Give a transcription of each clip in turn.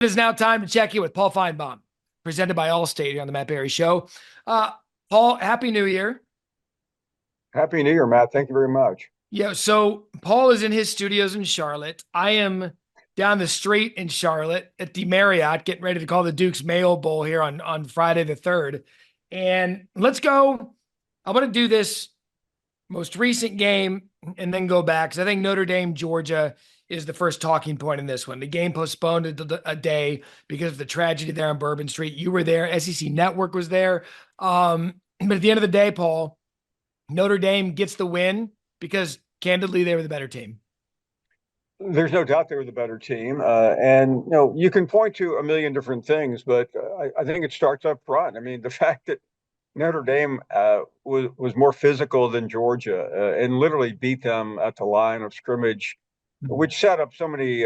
It is now time to check in with Paul Finebaum, presented by Allstate here on the Matt Barrie Show. Paul, Happy New Year. Happy New Year, Matt. Thank you very much. Yeah, so Paul is in his studios in Charlotte. I am down the street in Charlotte at the Marriott, getting ready to call the Duke's Mayo Bowl here on Friday the 3rd. And let's go. I'm going to do this most recent game and then go back because I think Notre Dame, Georgia is the first talking point in this one. The game postponed a day because of the tragedy there on Bourbon Street. You were there. SEC Network was there. But at the end of the day, Paul, Notre Dame gets the win because candidly, they were the better team. There's no doubt they were the better team, and you can point to a million different things, but I think it starts up front. I mean, the fact that Notre Dame was more physical than Georgia and literally beat them at the line of scrimmage, which set up so many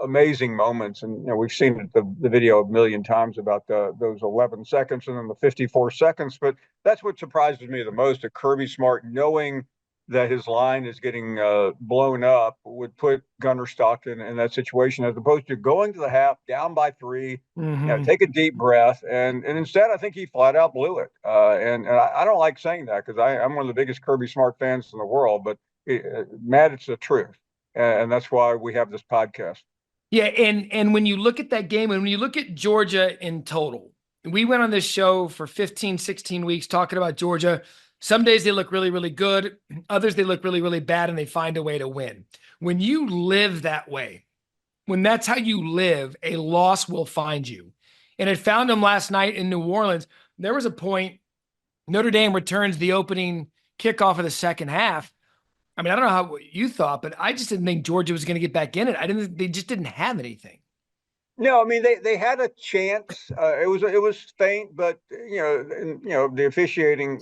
amazing moments. And we've seen the video a million times about those 11 seconds and then the 54 seconds. But that's what surprises me the most: that Kirby Smart, knowing that his line is getting blown up, would put Gunnar Stockton in that situation, as opposed to going to the half down by 3, take a deep breath. And instead, I think he flat out blew it. And I don't like saying that because I'm one of the biggest Kirby Smart fans in the world, but Matt, it's the truth. And that's why we have this podcast. Yeah, and when you look at that game, and when you look at Georgia in total, we went on this show for 15, 16 weeks talking about Georgia. Some days they look really, really good. Others, they look really, really bad, and they find a way to win. When you live that way, when that's how you live, a loss will find you. And it found them last night in New Orleans. There was a point, Notre Dame returns the opening kickoff of the second half. I mean, I don't know how you thought, but I just didn't think Georgia was going to get back in it. They just didn't have anything. No, I mean they had a chance. It was faint, but the officiating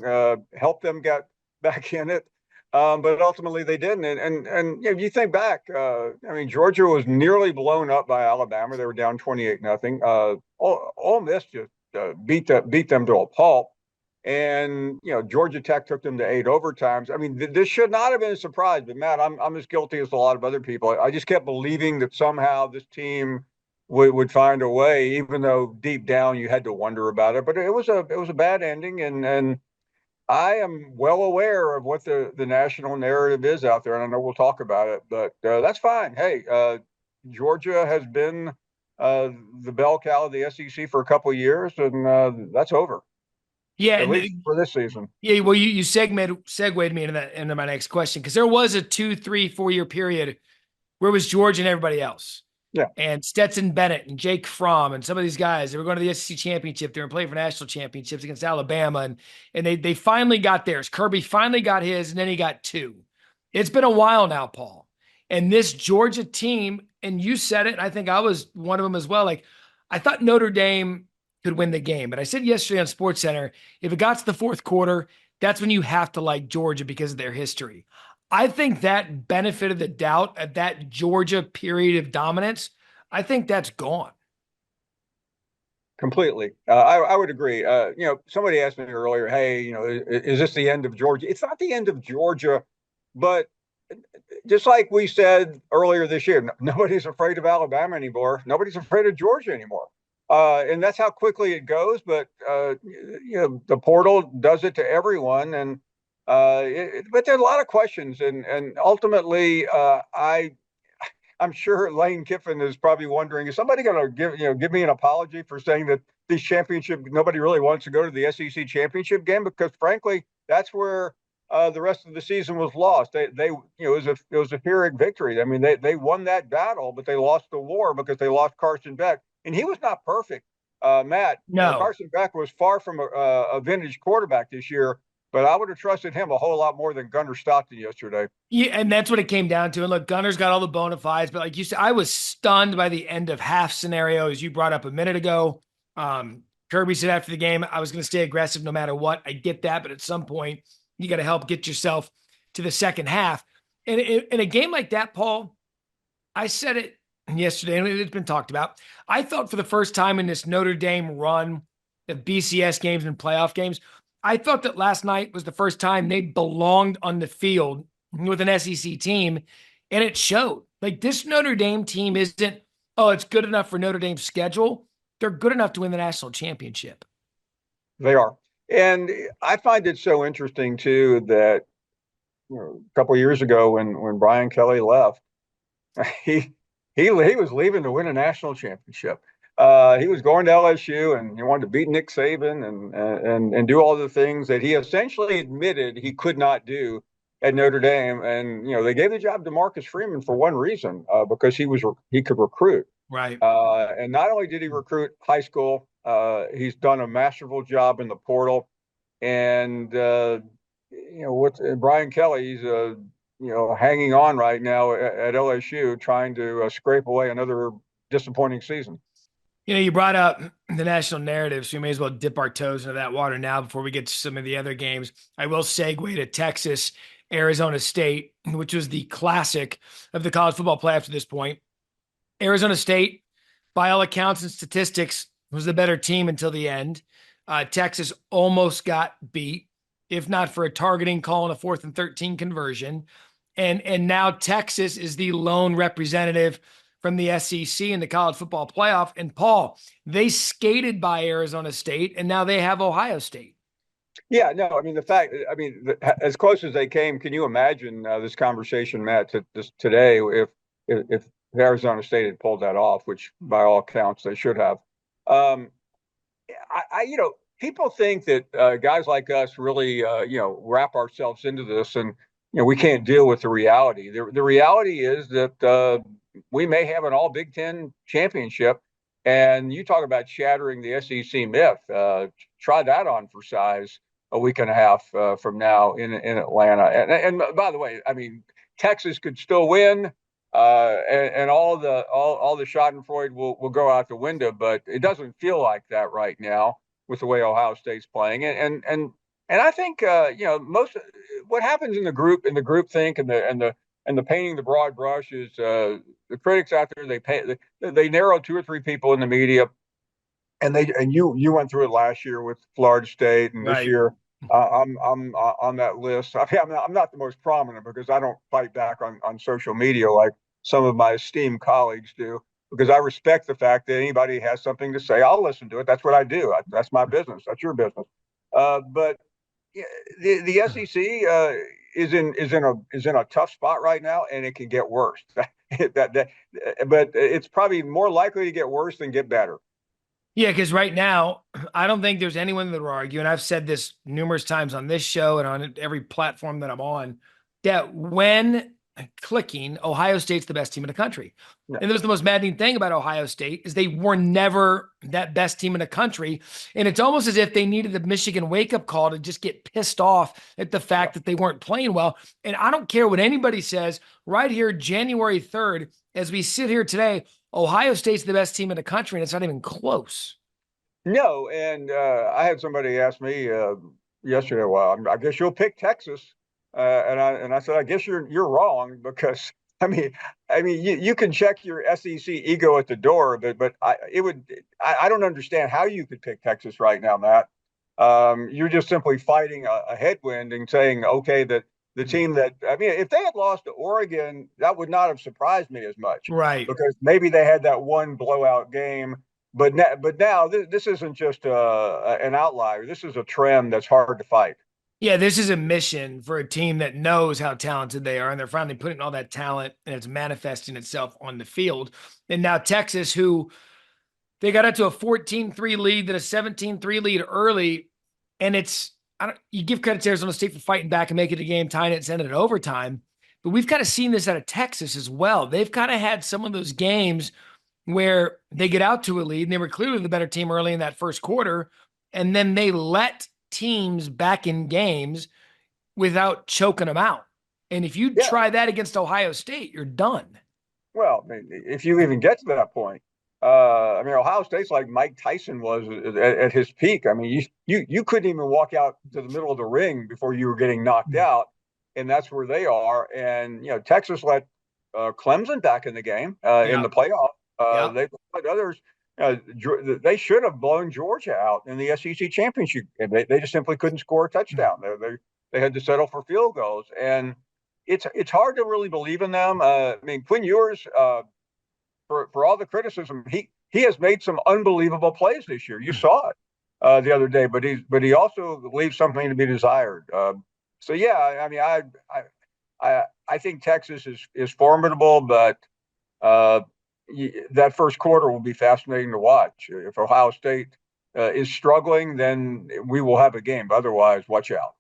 helped them get back in it. But ultimately they didn't. And you think back, I mean Georgia was nearly blown up by Alabama. They were down 28-0. Ole Miss just beat them to a pulp. And Georgia Tech took them to 8 overtimes. I mean, this should not have been a surprise. But Matt, I'm as guilty as a lot of other people. I just kept believing that somehow this team would find a way, even though deep down you had to wonder about it. But it was a bad ending, and I am well aware of what the national narrative is out there, and I know we'll talk about it. But that's fine. Hey, Georgia has been the bell cow of the SEC for a couple of years, and that's over. Yeah, At least for this season. yeah. Well, you segued me into my next question because there was a 2, 3, 4 year period where it was Georgia and everybody else. Yeah. And Stetson Bennett and Jake Fromm and some of these guys, they were going to the SEC championship. They were playing for national championships against Alabama. And they finally got theirs. Kirby finally got his, and then he got 2. It's been a while now, Paul. And this Georgia team, and you said it, and I think I was one of them as well. Like, I thought Notre Dame could win the game. But I said yesterday on SportsCenter, if it got to the fourth quarter, that's when you have to like Georgia because of their history. I think that benefit of the doubt at that Georgia period of dominance, I think that's gone. Completely. I would agree. Somebody asked me earlier, hey, is this the end of Georgia? It's not the end of Georgia, but just like we said earlier this year, nobody's afraid of Alabama anymore. Nobody's afraid of Georgia anymore. And that's how quickly it goes. But, the portal does it to everyone. And but there are a lot of questions. And ultimately, I'm sure Lane Kiffin is probably wondering, is somebody going to give me an apology for saying that these championship, nobody really wants to go to the SEC championship game? Because frankly, that's where the rest of the season was lost. It was a Pyrrhic victory. I mean, they won that battle, but they lost the war because they lost Carson Beck. And he was not perfect, Matt. No. Carson Beck was far from a vintage quarterback this year, but I would have trusted him a whole lot more than Gunnar Stockton yesterday. Yeah, and that's what it came down to. And look, Gunner's got all the bona fides, but like you said, I was stunned by the end of half scenario, as you brought up a minute ago. Kirby said after the game, I was going to stay aggressive no matter what. I get that, but at some point, you got to help get yourself to the second half. And in a game like that, Paul, I said it yesterday, and it's been talked about. I thought for the first time in this Notre Dame run of BCS games and playoff games, I thought that last night was the first time they belonged on the field with an SEC team, and it showed. Like, this Notre Dame team isn't oh, it's good enough for Notre Dame's schedule. They're good enough to win the national championship. They are. And I find it so interesting too that a couple of years ago when Brian Kelly left, he he was leaving to win a national championship. He was going to LSU and he wanted to beat Nick Saban and do all the things that he essentially admitted he could not do at Notre Dame. And they gave the job to Marcus Freeman for one reason, because he could recruit. Right. And not only did he recruit high school, he's done a masterful job in the portal. And what Brian Kelly, he's hanging on right now at LSU, trying to scrape away another disappointing season. You brought up the national narrative, so we may as well dip our toes into that water now before we get to some of the other games. I will segue to Texas, Arizona State, which was the classic of the college football playoffs to this point. Arizona State, by all accounts and statistics, was the better team until the end. Texas almost got beat, if not for a targeting call and a 4th and 13 conversion. And now Texas is the lone representative from the SEC in the college football playoff. And Paul, they skated by Arizona State, and now they have Ohio State. Yeah, no, I mean, as close as they came, can you imagine this conversation, Matt, today if Arizona State had pulled that off, which by all accounts they should have. People think that guys like us really, wrap ourselves into this, and we can't deal with the reality. The reality is that we may have an all Big Ten championship, and you talk about shattering the SEC myth. Try that on for size a week and a half from now in Atlanta. And by the way, I mean, Texas could still win. And all the Schadenfreude will go out the window, but it doesn't feel like that right now with the way Ohio State's playing. And I think most what happens in the group think and the painting the broad brush is the critics out there, they narrow 2 or 3 people in the media, and you went through it last year with Florida State, and this Right. year I'm on that list. I mean, I'm not the most prominent because I don't fight back on social media like some of my esteemed colleagues do, because I respect the fact that anybody has something to say, I'll listen to it. That's what I do. That's my business. That's your business. But the SEC is in a tough spot right now, and it can get worse. But it's probably more likely to get worse than get better. Yeah, because right now, I don't think there's anyone that will argue, and I've said this numerous times on this show and on every platform that I'm on, that when clicking, Ohio State's the best team in the country. Yeah. And there's the most maddening thing about Ohio State is they were never that best team in the country. And it's almost as if they needed the Michigan wake-up call to just get pissed off at the fact that they weren't playing well. And I don't care what anybody says, right here, January 3rd, as we sit here today, Ohio State's the best team in the country, and it's not even close. No, and I had somebody ask me yesterday, well, I guess you'll pick Texas. And I said, I guess you're wrong, because I mean you can check your SEC ego at the door, but I don't understand how you could pick Texas right now, Matt. You're just simply fighting a headwind and saying, okay, that the team that, I mean, if they had lost to Oregon, that would not have surprised me as much, Right. because maybe they had that one blowout game. But now this isn't just an outlier. This is a trend that's hard to fight. Yeah, this is a mission for a team that knows how talented they are, and they're finally putting all that talent and it's manifesting itself on the field. And now Texas, who they got up to a 14-3 lead, then a 17-3 lead early, and you give credit to Arizona State for fighting back and making the game, tying it and sending it overtime. But we've kind of seen this out of Texas as well. They've kind of had some of those games where they get out to a lead, and they were clearly the better team early in that first quarter, and then they let teams back in games without choking them out. And if you try that against Ohio State, you're done. Well, I mean, if you even get to that point, I mean, Ohio State's like Mike Tyson was at his peak. I mean, you couldn't even walk out to the middle of the ring before you were getting knocked out, and that's where they are. And Texas let Clemson back in the game in the playoff. They let others. They should have blown Georgia out in the SEC championship. They just simply couldn't score a touchdown. They had to settle for field goals, and it's hard to really believe in them. I mean, Quinn Ewers, for all the criticism, he has made some unbelievable plays this year. You saw it the other day, but he also leaves something to be desired. So yeah, I mean, I think Texas is formidable, but uh, that first quarter will be fascinating to watch. If Ohio State is struggling, then we will have a game. Otherwise, watch out.